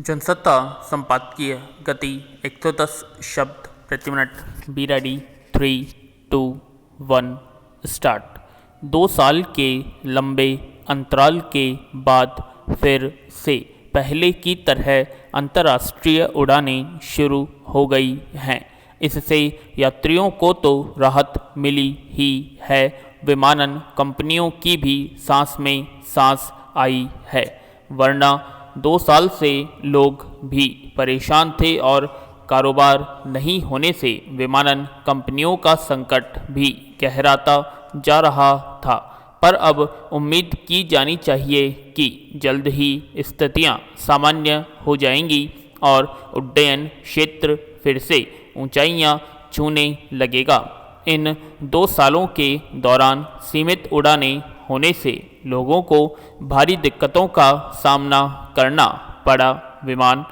जनसत्ता संपादकीय गति 110 शब्द प्रति मिनट। Be ready. 3, 2, 1 स्टार्ट। 2 साल के लंबे अंतराल के बाद फिर से पहले की तरह अंतर्राष्ट्रीय उड़ानें शुरू हो गई हैं। इससे यात्रियों को तो राहत मिली ही है, विमानन कंपनियों की भी सांस में सांस आई है। वरना 2 साल से लोग भी परेशान थे और कारोबार नहीं होने से विमानन कंपनियों का संकट भी गहराता जा रहा था। पर अब उम्मीद की जानी चाहिए कि जल्द ही स्थितियां सामान्य हो जाएंगी और उड्डयन क्षेत्र फिर से ऊंचाइयां छूने लगेगा। इन 2 सालों के दौरान सीमित उड़ानें होने से लोगों को भारी दिक्कतों का सामना करना पड़ा। विमान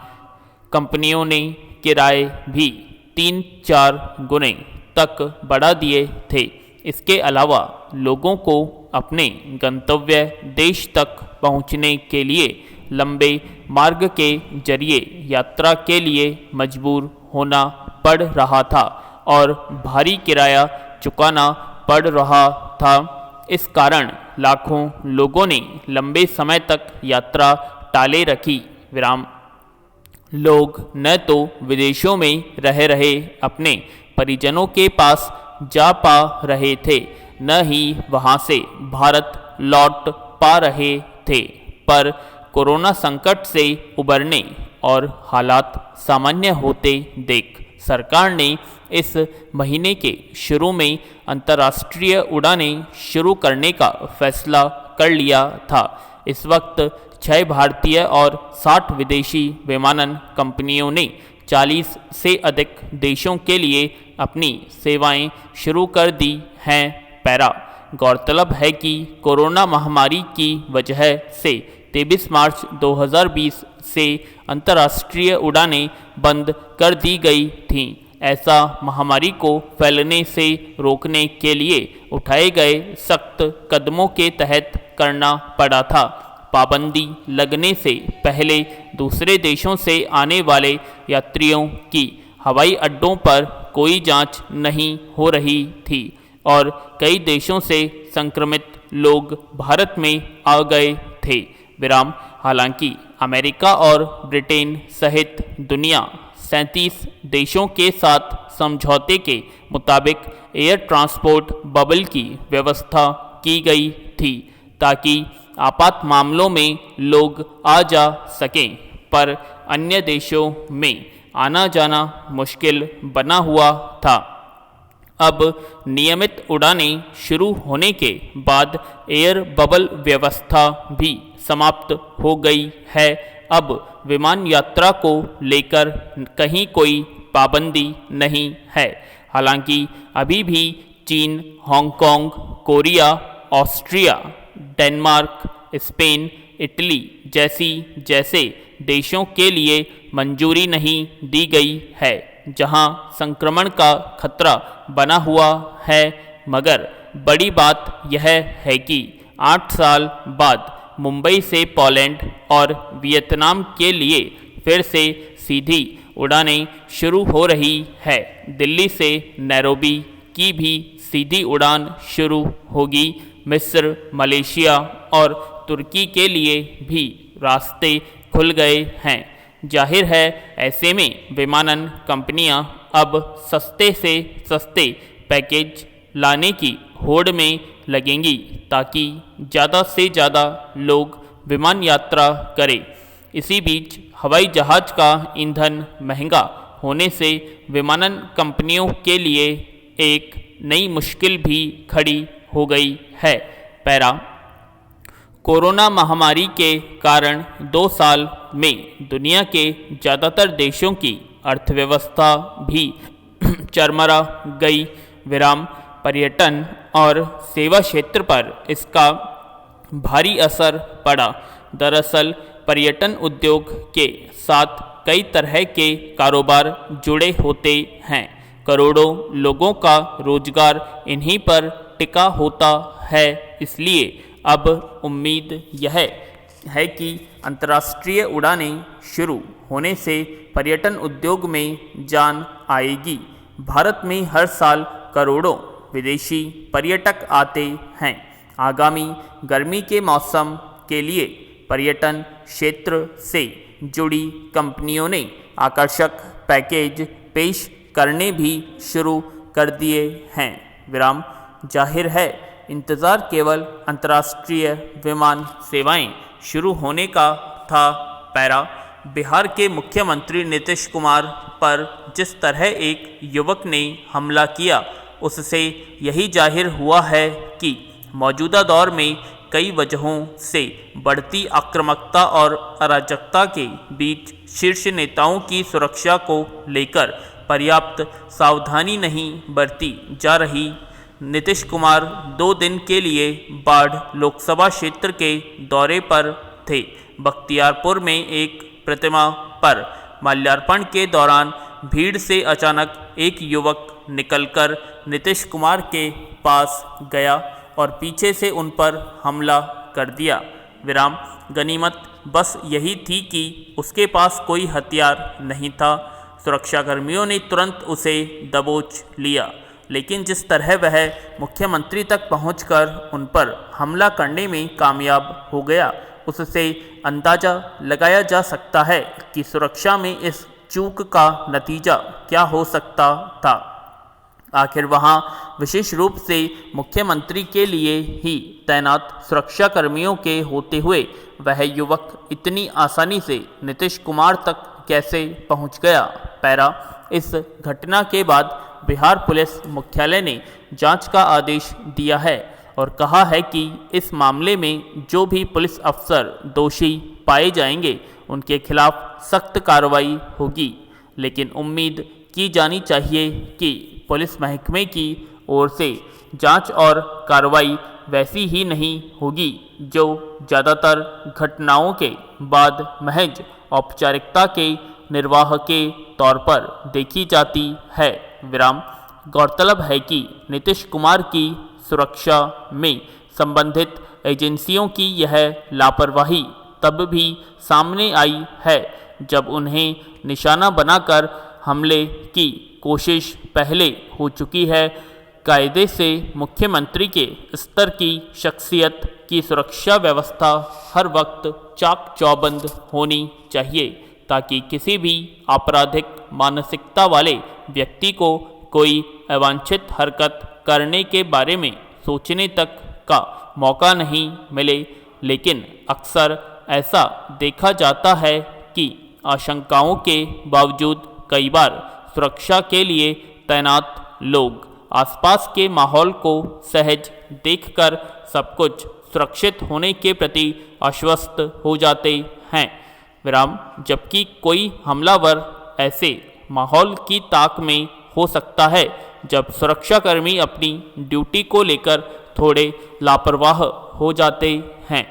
कंपनियों ने किराए भी 3-4 गुने तक बढ़ा दिए थे। इसके अलावा लोगों को अपने गंतव्य देश तक पहुंचने के लिए लंबे मार्ग के जरिए यात्रा के लिए मजबूर होना पड़ रहा था और भारी किराया चुकाना पड़ रहा था। इस कारण लाखों लोगों ने लंबे समय तक यात्रा टाले रखी। विराम। लोग न तो विदेशों में रह रहे अपने परिजनों के पास जा पा रहे थे, न ही वहां से भारत लौट पा रहे थे। पर कोरोना संकट से उबरने और हालात सामान्य होते देख सरकार ने इस महीने के शुरू में अंतर्राष्ट्रीय उड़ानें शुरू करने का फैसला कर लिया था। इस वक्त 6 भारतीय और 60 विदेशी विमानन कंपनियों ने 40 से अधिक देशों के लिए अपनी सेवाएं शुरू कर दी हैं। पैरा। गौरतलब है कि कोरोना महामारी की वजह से 23 मार्च 2020 से अंतर्राष्ट्रीय उड़ानें बंद कर दी गई थीं। ऐसा महामारी को फैलने से रोकने के लिए उठाए गए सख्त कदमों के तहत करना पड़ा था। पाबंदी लगने से पहले दूसरे देशों से आने वाले यात्रियों की हवाई अड्डों पर कोई जांच नहीं हो रही थी और कई देशों से संक्रमित लोग भारत में आ गए थे। विराम। हालांकि अमेरिका और ब्रिटेन सहित दुनिया 37 देशों के साथ समझौते के मुताबिक एयर ट्रांसपोर्ट बबल की व्यवस्था की गई थी ताकि आपात मामलों में लोग आ जा सकें, पर अन्य देशों में आना जाना मुश्किल बना हुआ था। अब नियमित उड़ानें शुरू होने के बाद एयर बबल व्यवस्था भी समाप्त हो गई है। अब विमान यात्रा को लेकर कहीं कोई पाबंदी नहीं है। हालांकि अभी भी चीन, Hong Kong, Korea, Austria, Denmark, Spain, Italy जैसे देशों के लिए मंजूरी नहीं दी गई है, जहां संक्रमण का खतरा बना हुआ है। मगर बड़ी बात यह है कि 8 साल बाद मुंबई से पोलैंड और वियतनाम के लिए फिर से सीधी उड़ानें शुरू हो रही है। दिल्ली से नैरोबी की भी सीधी उड़ान शुरू होगी। मिस्र, मलेशिया और तुर्की के लिए भी रास्ते खुल गए हैं। जाहिर है ऐसे में विमानन कंपनियां अब सस्ते से सस्ते पैकेज लाने की होड़ में लगेंगी ताकि ज़्यादा से ज़्यादा लोग विमान यात्रा करें। इसी बीच हवाई जहाज़ का ईंधन महंगा होने से विमानन कंपनियों के लिए एक नई मुश्किल भी खड़ी हो गई है। पैरा। कोरोना महामारी के कारण 2 साल में दुनिया के ज़्यादातर देशों की अर्थव्यवस्था भी चरमरा गई। विराम। पर्यटन और सेवा क्षेत्र पर इसका भारी असर पड़ा। दरअसल पर्यटन उद्योग के साथ कई तरह के कारोबार जुड़े होते हैं। करोड़ों लोगों का रोजगार इन्हीं पर टिका होता है। इसलिए अब उम्मीद यह है कि अंतर्राष्ट्रीय उड़ानें शुरू होने से पर्यटन उद्योग में जान आएगी। भारत में हर साल करोड़ों विदेशी पर्यटक आते हैं। आगामी गर्मी के मौसम के लिए पर्यटन क्षेत्र से जुड़ी कंपनियों ने आकर्षक पैकेज पेश करने भी शुरू कर दिए हैं। विराम। जाहिर है इंतज़ार केवल अंतर्राष्ट्रीय विमान सेवाएं शुरू होने का था। पैरा। बिहार के मुख्यमंत्री नीतीश कुमार पर जिस तरह एक युवक ने हमला किया, उससे यही जाहिर हुआ है कि मौजूदा दौर में कई वजहों से बढ़ती आक्रामकता और अराजकता के बीच शीर्ष नेताओं की सुरक्षा को लेकर पर्याप्त सावधानी नहीं बरती जा रही। नीतीश कुमार 2 दिन के लिए बाढ़ लोकसभा क्षेत्र के दौरे पर थे। बख्तियारपुर में एक प्रतिमा पर माल्यार्पण के दौरान भीड़ से अचानक एक युवक निकलकर नीतीश कुमार के पास गया और पीछे से उन पर हमला कर दिया। विराम। गनीमत बस यही थी कि उसके पास कोई हथियार नहीं था। सुरक्षाकर्मियों ने तुरंत उसे दबोच लिया, लेकिन जिस तरह वह मुख्यमंत्री तक पहुंचकर उन पर हमला करने में कामयाब हो गया, उससे अंदाज़ा लगाया जा सकता है कि सुरक्षा में इस चूक का नतीजा क्या हो सकता था। आखिर वहां विशेष रूप से मुख्यमंत्री के लिए ही तैनात सुरक्षाकर्मियों के होते हुए वह युवक इतनी आसानी से नीतीश कुमार तक कैसे पहुंच गया। पैरा। इस घटना के बाद बिहार पुलिस मुख्यालय ने जांच का आदेश दिया है और कहा है कि इस मामले में जो भी पुलिस अफसर दोषी पाए जाएंगे उनके खिलाफ सख्त कार्रवाई होगी। लेकिन उम्मीद की जानी चाहिए कि पुलिस महकमे की ओर से जांच और कार्रवाई वैसी ही नहीं होगी जो ज़्यादातर घटनाओं के बाद महज औपचारिकता के निर्वाह के तौर पर देखी जाती है। विराम। गौरतलब है कि नीतीश कुमार की सुरक्षा में संबंधित एजेंसियों की यह लापरवाही तब भी सामने आई है जब उन्हें निशाना बनाकर हमले की कोशिश पहले हो चुकी है। कायदे से मुख्यमंत्री के स्तर की शख्सियत की सुरक्षा व्यवस्था हर वक्त चाक चौबंद होनी चाहिए ताकि किसी भी आपराधिक मानसिकता वाले व्यक्ति को कोई अवांछित हरकत करने के बारे में सोचने तक का मौका नहीं मिले। लेकिन अक्सर ऐसा देखा जाता है कि आशंकाओं के बावजूद कई बार सुरक्षा के लिए तैनात लोग आसपास के माहौल को सहज देखकर सब कुछ सुरक्षित होने के प्रति आश्वस्त हो जाते हैं। विराम। जबकि कोई हमलावर ऐसे माहौल की ताक में हो सकता है जब सुरक्षाकर्मी अपनी ड्यूटी को लेकर थोड़े लापरवाह हो जाते हैं।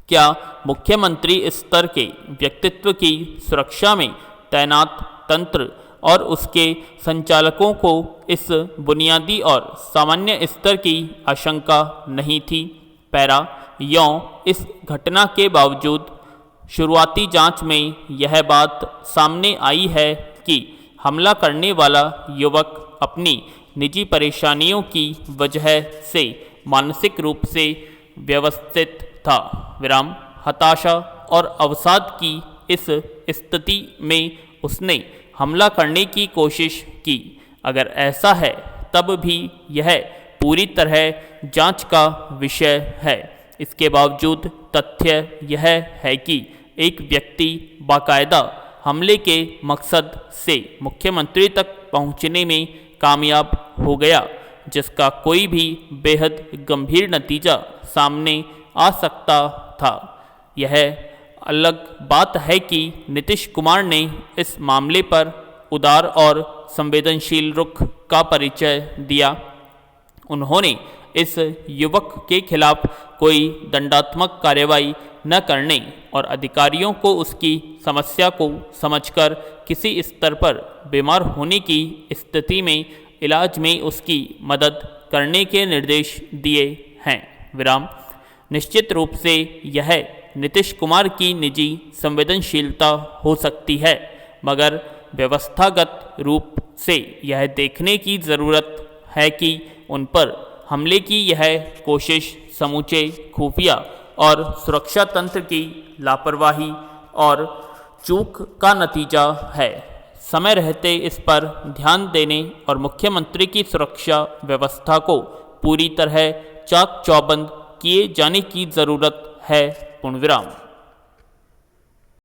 क्या मुख्यमंत्री स्तर के व्यक्तित्व की सुरक्षा में तैनात तंत्र और उसके संचालकों को इस बुनियादी और सामान्य स्तर की आशंका नहीं थी? पैरा। यों इस घटना के बावजूद शुरुआती जांच में यह बात सामने आई है कि हमला करने वाला युवक अपनी निजी परेशानियों की वजह से मानसिक रूप से व्यवस्थित था। विराम। हताशा और अवसाद की इस स्थिति में उसने हमला करने की कोशिश की। अगर ऐसा है तब भी यह पूरी तरह जांच का विषय है। इसके बावजूद तथ्य यह है कि एक व्यक्ति बाकायदा हमले के मकसद से मुख्यमंत्री तक पहुंचने में कामयाब हो गया, जिसका कोई भी बेहद गंभीर नतीजा सामने आ सकता था। यह अलग बात है कि नीतीश कुमार ने इस मामले पर उदार और संवेदनशील रुख का परिचय दिया। उन्होंने इस युवक के खिलाफ कोई दंडात्मक कार्रवाई न करने और अधिकारियों को उसकी समस्या को समझकर किसी स्तर पर बीमार होने की स्थिति में इलाज में उसकी मदद करने के निर्देश दिए हैं। विराम। निश्चित रूप से यह नीतीश कुमार की निजी संवेदनशीलता हो सकती है, मगर व्यवस्थागत रूप से यह देखने की ज़रूरत है कि उन पर हमले की यह कोशिश समूचे खुफिया और सुरक्षा तंत्र की लापरवाही और चूक का नतीजा है। समय रहते इस पर ध्यान देने और मुख्यमंत्री की सुरक्षा व्यवस्था को पूरी तरह चाक चौबंद किए जाने की ज़रूरत है। पूर्णविराम।